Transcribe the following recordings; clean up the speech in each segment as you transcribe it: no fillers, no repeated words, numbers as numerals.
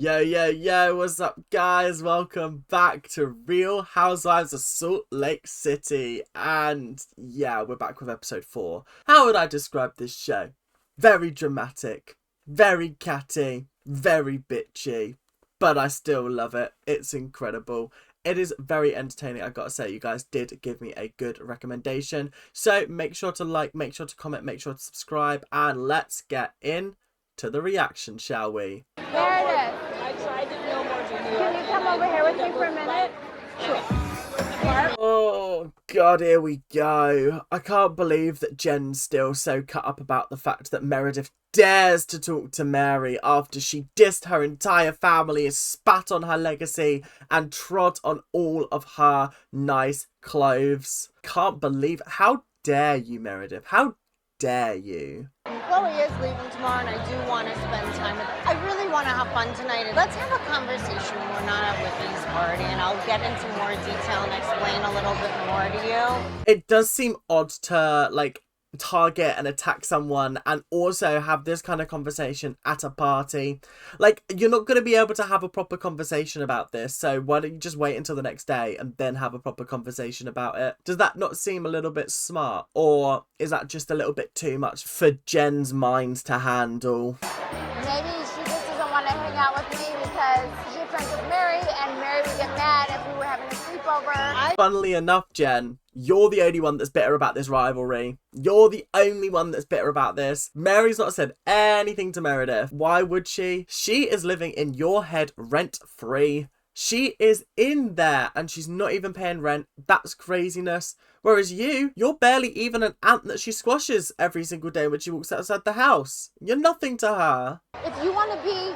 Yo, what's up, guys? Welcome back to Real Housewives of Salt Lake City. And yeah, we're back with episode 4. How would I describe this show? Very dramatic, very catty, very bitchy, but I still love it. It's incredible. It is very entertaining. I gotta say, you guys did give me a good recommendation. So make sure to like, make sure to comment, make sure to subscribe, and let's get in to the reaction, shall we? Meredith, can you come over here with me for a minute? Sure. Oh god, here we go. I can't believe that Jen's still so cut up about the fact that Meredith dares to talk to Mary after she dissed her entire family, spat on her legacy, and trod on all of her nice clothes. Can't believe. How dare you, Meredith? How dare you? Chloe is leaving tomorrow, and I do want to spend time with her. I really want to have fun tonight, and let's have a conversation when we're not at Whitney's party, and I'll get into more detail and explain a little bit more to you. It does seem odd to, like, target and attack someone and also have this kind of conversation at a party. Like, you're not going to be able to have a proper conversation about this, so why don't you just wait until the next day and then have a proper conversation about it? Does that not seem a little bit smart, or is that just a little bit too much for Jen's mind to handle? Maybe she just doesn't want to hang out with me because she's friends with Mary, and Mary would get mad if we were having a sleepover. Funnily enough, Jen, you're the only one that's bitter about this rivalry. You're the only one that's bitter about this. Mary's not said anything to Meredith. Why would she? She is living in your head rent-free. She is in there and she's not even paying rent. That's craziness. Whereas you're barely even an ant that she squashes every single day when she walks outside the house. You're nothing to her. If you want to be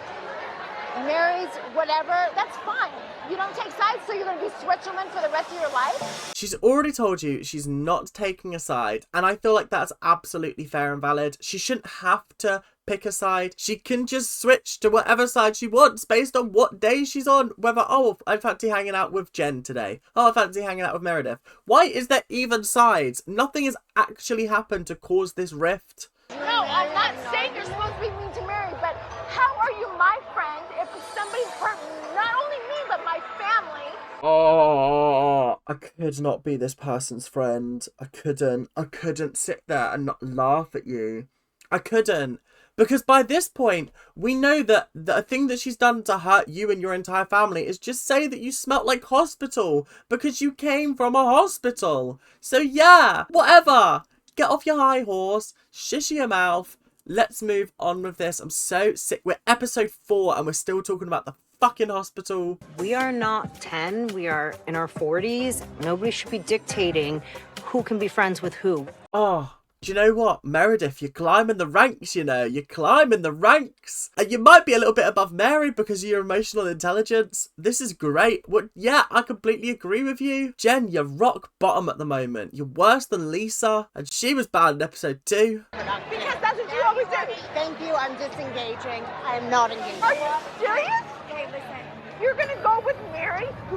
Mary's whatever, that's fine. You don't take sides, so you're going to be Switzerland for the rest of your life? She's already told you she's not taking a side, and I feel like that's absolutely fair and valid. She shouldn't have to pick a side. She can just switch to whatever side she wants based on what day she's on. Whether, oh, I fancy hanging out with Jen today. Oh, I fancy hanging out with Meredith. Why is there even sides? Nothing has actually happened to cause this rift. No, I'm not saying you're supposed to be mean to Mary, but how are you my friend if somebody's hurt not only me, but my family? Oh, I could not be this person's friend. I couldn't sit there and not laugh at you. I couldn't. Because by this point, we know that the thing that she's done to hurt you and your entire family is just say that you smelt like hospital because you came from a hospital. So yeah, whatever. Get off your high horse, shush your mouth. Let's move on with this. I'm so sick. We're episode 4 and we're still talking about the fucking hospital. We are not 10. We are in our 40s. Nobody should be dictating who can be friends with who. Oh, do you know what? Meredith, you're climbing the ranks, you know. You're climbing the ranks. And you might be a little bit above Mary because of your emotional intelligence. This is great. Yeah, I completely agree with you. Jen, you're rock bottom at the moment. You're worse than Lisa. And she was bad in episode 2. Because that's what you always do. Thank you, I'm disengaging. I'm not engaging. Are you serious? Okay, listen. You're gonna go with Mary, who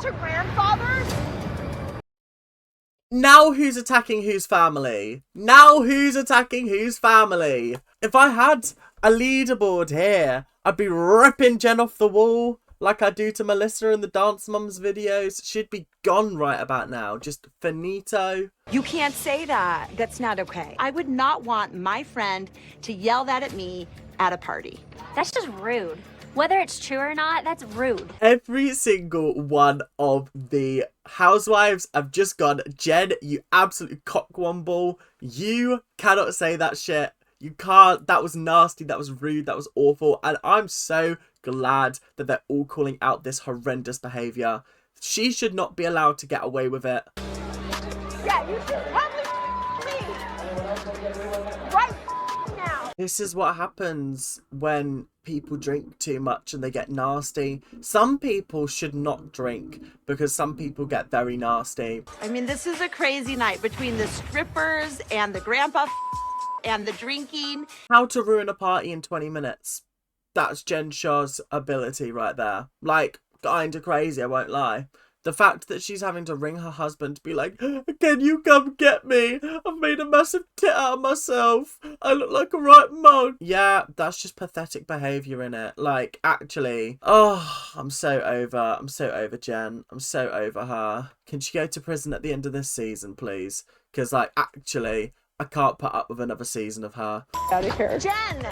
her grandfather? Now who's attacking whose family? Now who's attacking whose family? If I had a leaderboard here, I'd be ripping Jen off the wall like I do to Melissa in the Dance Mums videos. She'd be gone right about now. Just finito. You can't say that. That's not okay. I would not want my friend to yell that at me at a party. That's just rude. Whether it's true or not, that's rude. Every single one of the housewives have just gone, Jen, you absolute cockwomble. You cannot say that shit. You can't. That was nasty. That was rude. That was awful. And I'm so glad that they're all calling out this horrendous behaviour. She should not be allowed to get away with it. Yeah, you should probably me. Right now. This is what happens when people drink too much and they get nasty. Some people should not drink because some people get very nasty. I mean, this is a crazy night between the strippers and the grandpa and the drinking. How to ruin a party in 20 minutes. That's Jen Shah's ability right there. Like, kinda crazy, I won't lie. The fact that she's having to ring her husband to be like, can you come get me? I've made a massive tit out of myself. I look like a right mug. Yeah, that's just pathetic behaviour in it. Like, actually, oh, I'm so over Jen. I'm so over her. Can she go to prison at the end of this season, please? Because, like, actually, I can't put up with another season of her. Out of here. Jen!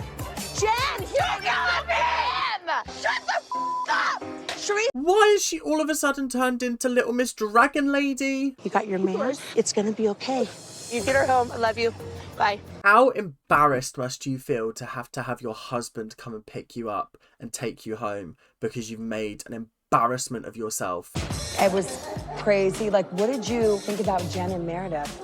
You're killing him! Shut the up! Sheree! Why is she all of a sudden turned into Little Miss Dragon Lady? You got your man? It's gonna be okay. You get her home. I love you. Bye. How embarrassed must you feel to have your husband come and pick you up and take you home because you've made an embarrassment of yourself? It was crazy. Like, what did you think about Jen and Meredith?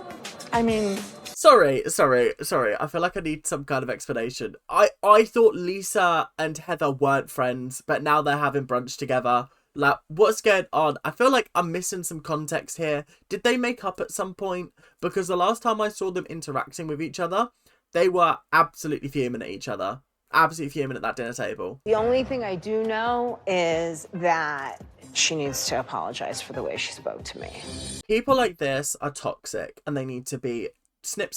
I mean... Sorry. I feel like I need some kind of explanation. I thought Lisa and Heather weren't friends, but now they're having brunch together. Like, what's going on? I feel like I'm missing some context here. Did they make up at some point? Because the last time I saw them interacting with each other, they were absolutely fuming at each other. Absolutely fuming at that dinner table. The only thing I do know is that she needs to apologize for the way she spoke to me. People like this are toxic and they need to be snip,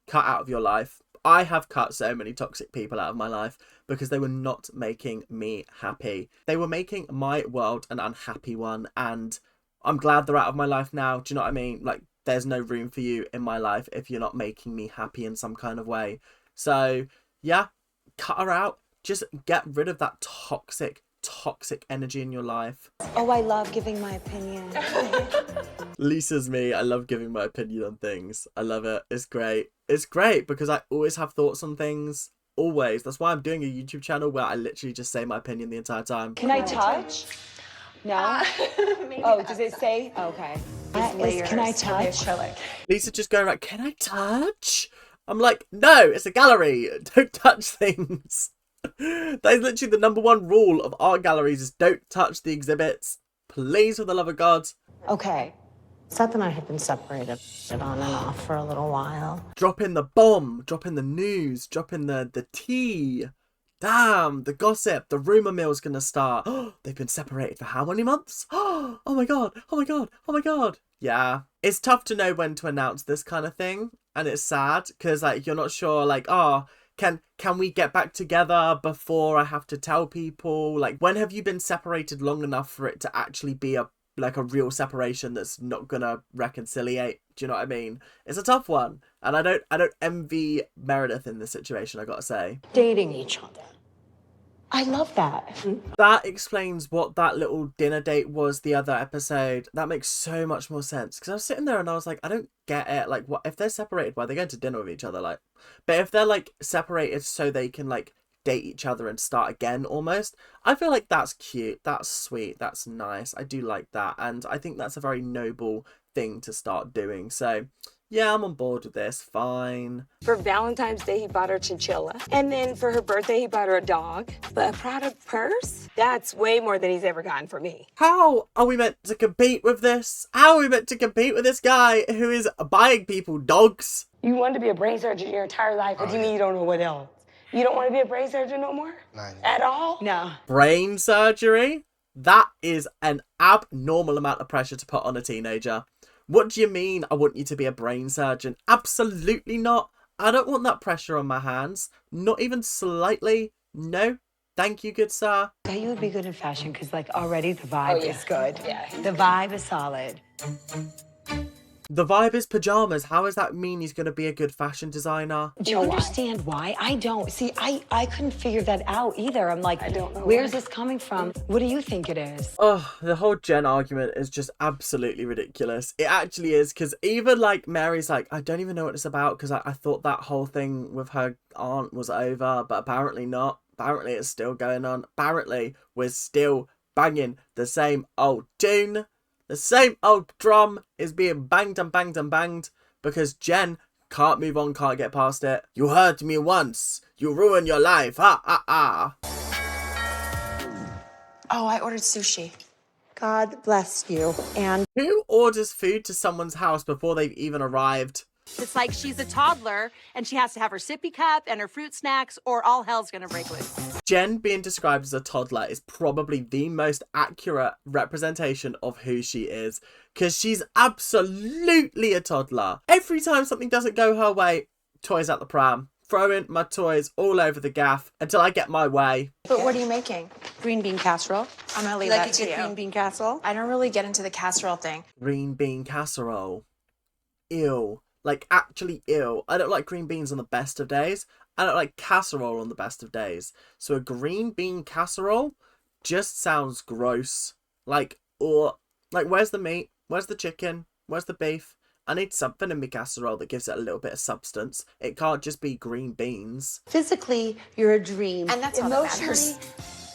cut out of your life. I have cut so many toxic people out of my life because they were not making me happy. They were making my world an unhappy one, and I'm glad they're out of my life now. Do you know what I mean? Like, there's no room for you in my life if you're not making me happy in some kind of way. So, yeah, cut her out. Just get rid of that toxic energy in your life. Oh, I love giving my opinion. Lisa's me. I love giving my opinion on things. I love it. It's great. It's great because I always have thoughts on things. Always. That's why I'm doing a YouTube channel where I literally just say my opinion the entire time. Can I touch? No? Oh, does it say? Okay. Can I touch? Lisa just going like, can I touch? I'm like, no, it's a gallery. Don't touch things. That is literally the #1 rule of art galleries is don't touch the exhibits. Please, for the love of God. Okay. Seth and I have been separated on and off for a little while. Drop in the bomb, drop in the news, drop in the tea. Damn, the gossip, the rumour mill's gonna start. They've been separated for how many months? Oh my god. Yeah. It's tough to know when to announce this kind of thing. And it's sad because, like, you're not sure, like, can we get back together before I have to tell people? Like, when have you been separated long enough for it to actually be a real separation that's not gonna reconciliate? Do you know what I mean? It's a tough one, and I don't envy Meredith in this situation, I gotta say. Dating each other. I love that. That explains what that little dinner date was the other episode. That makes so much more sense. Because I was sitting there and I was like, I don't get it. Like, what if they're separated? Why are they going to dinner with each other? Like, but if they're like separated so they can like date each other and start again almost, I feel like that's cute. That's sweet. That's nice. I do like that. And I think that's a very noble thing to start doing. So yeah, I'm on board with this. Fine. For Valentine's Day, he bought her chinchilla. And then for her birthday, he bought her a dog. But a product purse? That's way more than he's ever gotten from me. How are we meant to compete with this? How are we meant to compete with this guy who is buying people dogs? You wanted to be a brain surgeon your entire life. What do you mean you don't know what else? You don't want to be a brain surgeon no more? At all? No. Brain surgery? That is an abnormal amount of pressure to put on a teenager. What do you mean I want you to be a brain surgeon? Absolutely not. I don't want that pressure on my hands. Not even slightly. No. Thank you, good sir. I bet you would be good in fashion because, like, already the vibe is good. Yeah. The vibe is solid. The vibe is pajamas. How does that mean he's going to be a good fashion designer? Do you understand why? I don't. See, I couldn't figure that out either. I'm like, I don't know where's why. this coming from? What do you think it is? Oh, the whole Jen argument is just absolutely ridiculous. It actually is, because even like Mary's like, I don't even know what it's about because I thought that whole thing with her aunt was over, but apparently not. Apparently it's still going on. Apparently we're still banging the same old tune. The same old drum is being banged and banged and banged because Jen can't move on, can't get past it. You hurt me once, you ruined your life, Oh, I ordered sushi. God bless you. And Who orders food to someone's house before they've even arrived? It's like she's a toddler and she has to have her sippy cup and her fruit snacks or all hell's gonna break loose. Jen being described as a toddler is probably the most accurate representation of who she is, because she's absolutely a toddler. Every time something doesn't go her way, toys out the pram. Throwing my toys all over the gaff until I get my way. But what are you making? Green bean casserole. I'm gonna leave Like that a to good you. green bean casserole. I don't really get into the casserole thing. Green bean casserole. Ew. Like, actually ew. I don't like green beans on the best of days. I don't like casserole on the best of days. So a green bean casserole just sounds gross. Like, or like, where's the meat? Where's the chicken? Where's the beef? I need something in my casserole that gives it a little bit of substance. It can't just be green beans. Physically, you're a dream. And that's all that matters.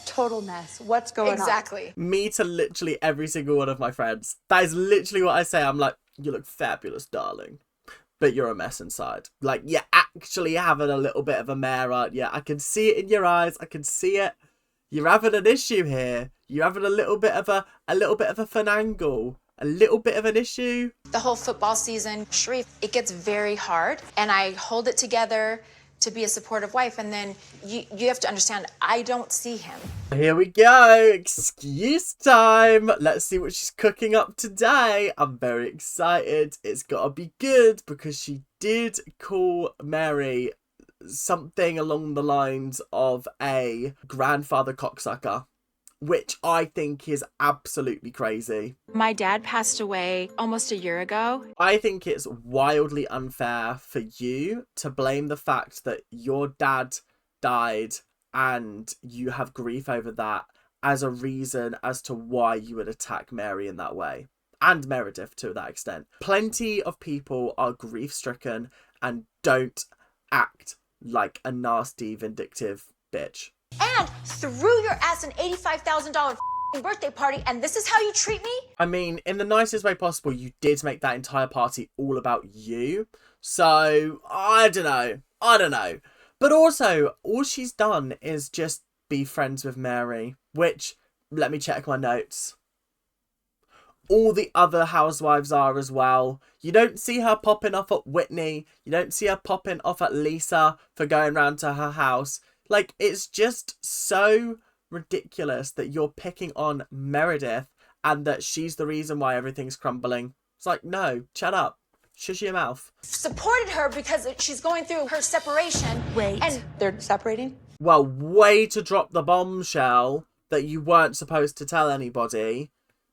Total mess. What's going on? Exactly. Me to literally every single one of my friends. That is literally what I say. I'm like, you look fabulous, darling. But you're a mess inside. Like, you're actually having a little bit of a mare, aren't you? I can see it in your eyes. I can see it. You're having an issue here. You're having a little bit of a finangle. A little bit of an issue. The whole football season, Sharif, it gets very hard, and I hold it together to be a supportive wife, and then you have to understand, I don't see him. Here we go. Excuse time. Let's see what she's cooking up today. I'm very excited. It's gotta be good, because she did call Mary something along the lines of a grandfather cocksucker, which I think is absolutely crazy. My dad passed away almost a year ago. I think it's wildly unfair for you to blame the fact that your dad died and you have grief over that as a reason as to why you would attack Mary in that way. And Meredith to that extent. Plenty of people are grief-stricken and don't act like a nasty, vindictive bitch. And threw your ass an $85,000 birthday party, and this is how you treat me? I mean, in the nicest way possible, you did make that entire party all about you. So, I don't know. But also, all she's done is just be friends with Mary, which, let me check my notes. All the other housewives are as well. You don't see her popping off at Whitney. You don't see her popping off at Lisa for going round to her house. Like, it's just so ridiculous that you're picking on Meredith and that she's the reason why everything's crumbling. It's like, no, shut up. Shush your mouth. Supported her because she's going through her separation. Wait, and they're separating? Well, way to drop the bombshell that you weren't supposed to tell anybody.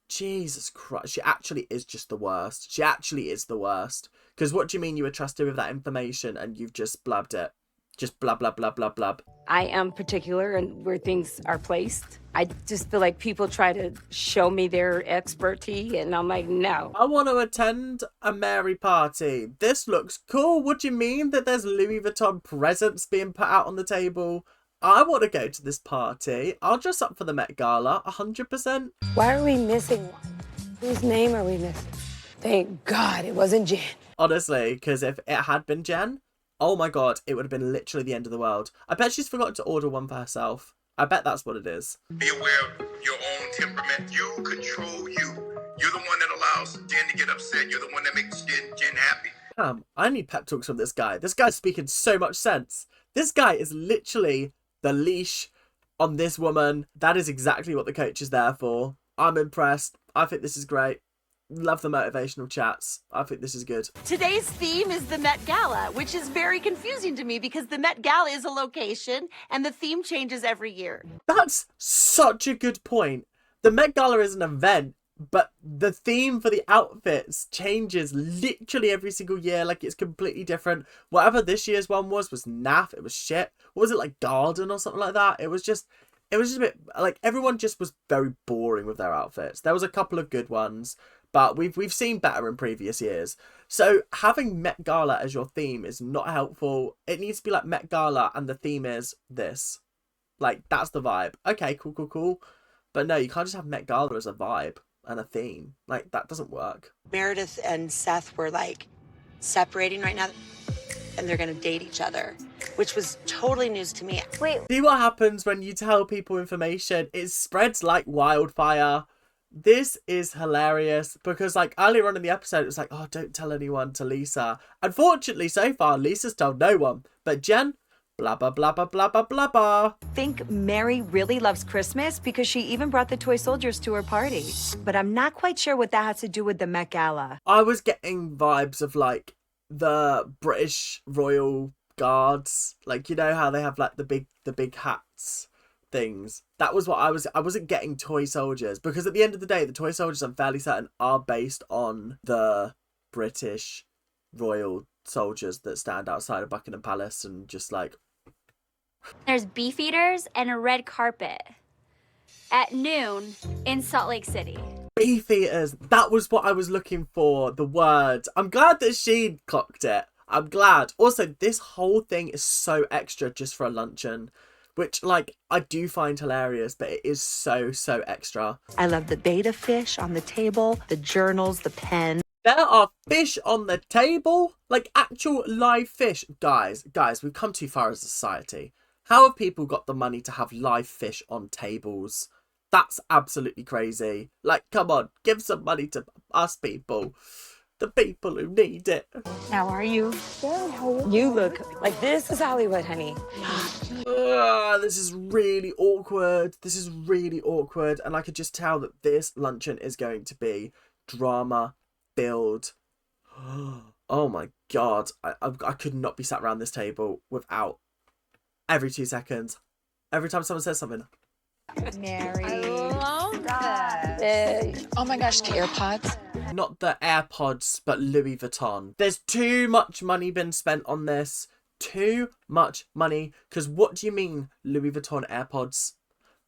Jesus Christ, she actually is just the worst. She actually is the worst. Because what do you mean you were trusted with that information and you've just blabbed it? Just blub, blub, blub, blub, blub. I am particular in where things are placed. I just feel like people try to show me their expertise, and I'm like, no. I want to attend a Mary party. This looks cool. What do you mean that there's Louis Vuitton presents being put out on the table? I want to go to this party. I'll dress up for the Met Gala, 100%. Why are we missing one? Whose name are we missing? Thank God it wasn't Jen. Honestly, because if it had been Jen, oh my God, it would have been literally the end of the world. I bet she's forgotten to order one for herself. I bet that's what it is. Be aware of your own temperament. You control you. You're the one that allows Jen to get upset. You're the one that makes Jen happy. I need pep talks from this guy. This guy's speaking so much sense. This guy is literally the leash on this woman. That is exactly what the coach is there for. I'm impressed. I think this is great. Love the motivational chats. I think this is good. Today's theme is the Met Gala, which is very confusing to me because the Met Gala is a location and the theme changes every year. That's such a good point. The Met Gala is an event, but the theme for the outfits changes literally every single year. Like, it's completely different. Whatever this year's one was naff. It was shit. What was it, like garden or something like that? It was just a bit, like, everyone just was very boring with their outfits. There was a couple of good ones, but we've seen better in previous years. So having Met Gala as your theme is not helpful. It needs to be like Met Gala and the theme is this. Like, that's the vibe. Okay, cool. But no, you can't just have Met Gala as a vibe and a theme. Like, that doesn't work. Meredith and Seth were like separating right now and they're gonna date each other, which was totally news to me. Wait. See what happens when you tell people information? It spreads like wildfire. This is hilarious because, like, earlier on in the episode, it was like, oh, don't tell anyone to Lisa. Unfortunately, so far, Lisa's told no one. But Jen, blah, blah, blah, blah, blah, blah, blah, blah. I think Mary really loves Christmas because she even brought the toy soldiers to her party. But I'm not quite sure what that has to do with the Met Gala. I was getting vibes of, like, the British Royal Guards. Like, you know how they have, like, the big hats things. That was what I wasn't getting toy soldiers, because at the end of the day, the toy soldiers, I'm fairly certain, are based on the British royal soldiers that stand outside of Buckingham Palace and just like... There's beefeaters and a red carpet at noon in Salt Lake City. Beefeaters, that was what I was looking for, the word. I'm glad that she clocked it. I'm glad. Also, this whole thing is so extra just for a luncheon, which, like, I do find hilarious, but it is so extra. I love the betta fish on the table, the journals, the pen. There are fish on the table, like actual live fish. Guys, we've come too far as a society. How have people got the money to have live fish on tables? That's absolutely crazy. Like, come on, give some money to us people. The people who need it. How are you? Good. How are you? You look like this is Hollywood, honey. This is really awkward. This is really awkward. And I could just tell that this luncheon is going to be drama filled. Oh my God. I could not be sat around this table without every 2 seconds. Every time someone says something. Mary. I love that. Oh my gosh, AirPods. Not the AirPods, but Louis Vuitton. There's too much money been spent on this. Too much money. Because what do you mean, Louis Vuitton AirPods?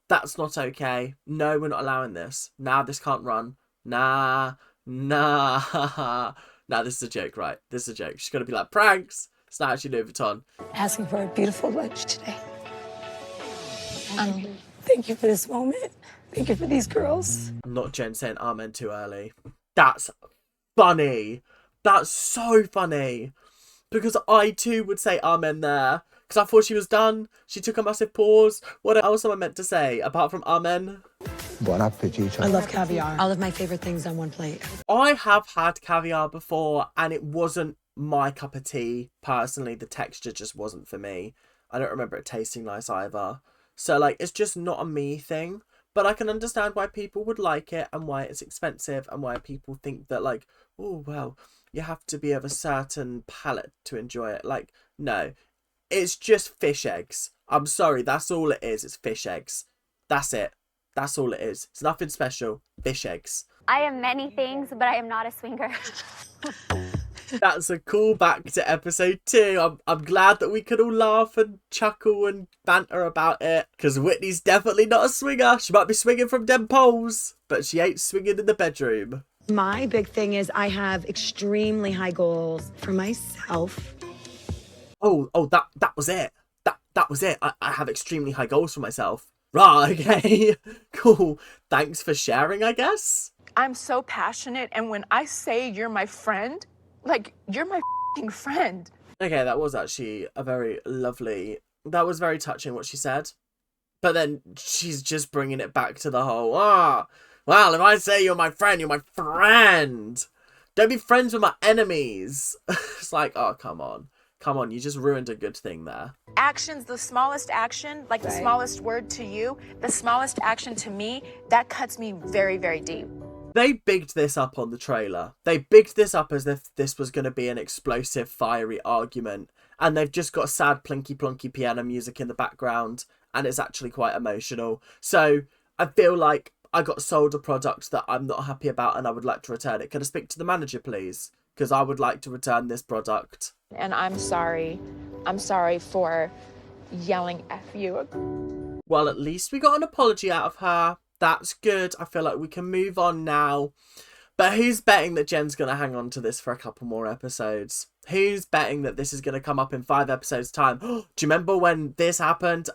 That's not okay. No, we're not allowing this. Nah, this can't run. Nah. Nah, this is a joke, right? This is a joke. She's going to be like, pranks. It's not actually Louis Vuitton. Asking for a beautiful lunch today. Thank you for this moment. Thank you for these girls. Not Jen saying amen too early. That's funny. That's so funny. Because I too would say amen there. Because I thought she was done. She took a massive pause. What else am I meant to say apart from amen? I love caviar. All of my favorite things on one plate. I have had caviar before and it wasn't my cup of tea. Personally, the texture just wasn't for me. I don't remember it tasting nice either. So, like, it's just not a me thing. But I can understand why people would like it and why it's expensive and why people think that, like, oh, well, you have to be of a certain palate to enjoy it. Like, no, it's just fish eggs. I'm sorry, that's all it is. It's fish eggs. That's it. That's all it is. It's nothing special. Fish eggs. I am many things, but I am not a swinger. That's a callback to episode 2. I'm glad that we could all laugh and chuckle and banter about it. Because Whitney's definitely not a swinger. She might be swinging from them poles, but she ain't swinging in the bedroom. My big thing is I have extremely high goals for myself. Oh, that was it. That was it. I have extremely high goals for myself. Right, okay. Cool. Thanks for sharing, I guess. I'm so passionate, and when I say you're my friend, like, you're my f***ing friend. Okay, that was actually a very lovely... That was very touching what she said. But then she's just bringing it back to the whole, well, if I say you're my friend, you're my friend. Don't be friends with my enemies. It's like, oh, come on. Come on, you just ruined a good thing there. Actions, the smallest action, like the smallest word to you, the smallest action to me, that cuts me very, very deep. They bigged this up on the trailer. They bigged this up as if this was going to be an explosive, fiery argument. And they've just got sad, plinky plonky piano music in the background. And it's actually quite emotional. So I feel like I got sold a product that I'm not happy about and I would like to return it. Can I speak to the manager, please? Because I would like to return this product. And I'm sorry. I'm sorry for yelling F you. Well, at least we got an apology out of her. That's good. I feel like we can move on now. But who's betting that Jen's going to hang on to this for a couple more episodes? Who's betting that this is going to come up in 5 episodes' time? Do you remember when this happened?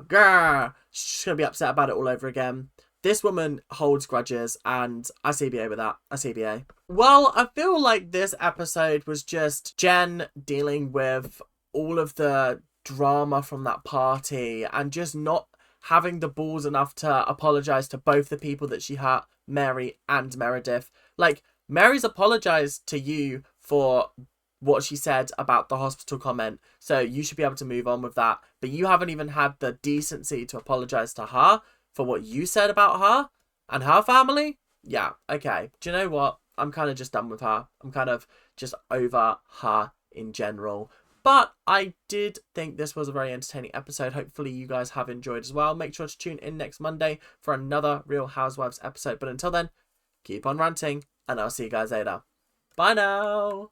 Girl. She's going to be upset about it all over again. This woman holds grudges, and I CBA with that. I CBA. Well, I feel like this episode was just Jen dealing with all of the drama from that party and just not having the balls enough to apologize to both the people that she hurt, Mary and Meredith. Like, Mary's apologized to you for what she said about the hospital comment, so you should be able to move on with that. But you haven't even had the decency to apologize to her for what you said about her and her family. Yeah, okay. Do you know what? I'm kind of just done with her. I'm kind of just over her in general. But I did think this was a very entertaining episode. Hopefully you guys have enjoyed as well. Make sure to tune in next Monday for another Real Housewives episode. But until then, keep on ranting, and I'll see you guys later. Bye now.